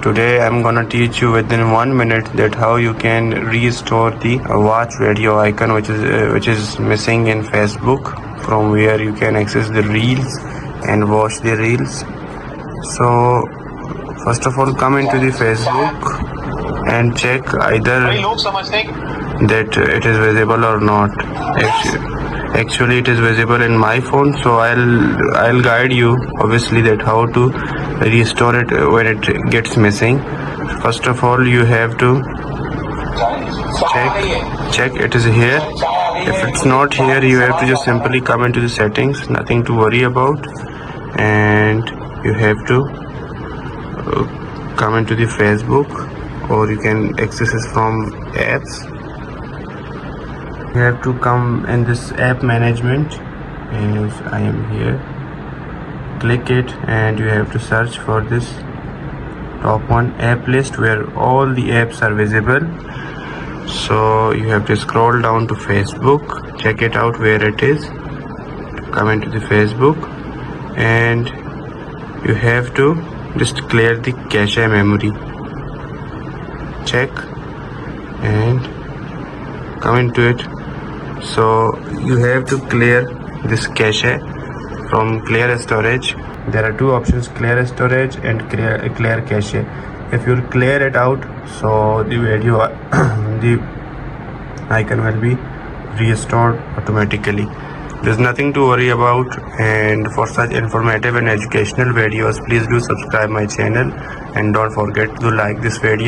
Today I'm gonna teach you within 1 minute that how you can restore the watch video icon which is missing in Facebook, from where you can access the reels and watch the reels. So first of all, come into the Facebook and check either that it is visible or not. Actually it is visible in my phone, so I'll guide you obviously that how to restore it when it gets missing. First of all, you have to check it is here. If it's not here, you have to just simply come into the settings, nothing to worry about, and you have to come into the Facebook, or you can access it from apps. You have to come in this app management, as I am here. Click it and you have to search for this top one, app list, where all the apps are visible. So you have to scroll down to Facebook, check it out where it is. Come into the Facebook and you have to just clear the cache memory. Check and come into it. So you have to clear this cache from clear storage. There are two options, clear storage and clear cache. If you clear it out, so the video the icon will be restored automatically. There's nothing to worry about, and for such informative and educational videos, please do subscribe my channel and don't forget to like this video.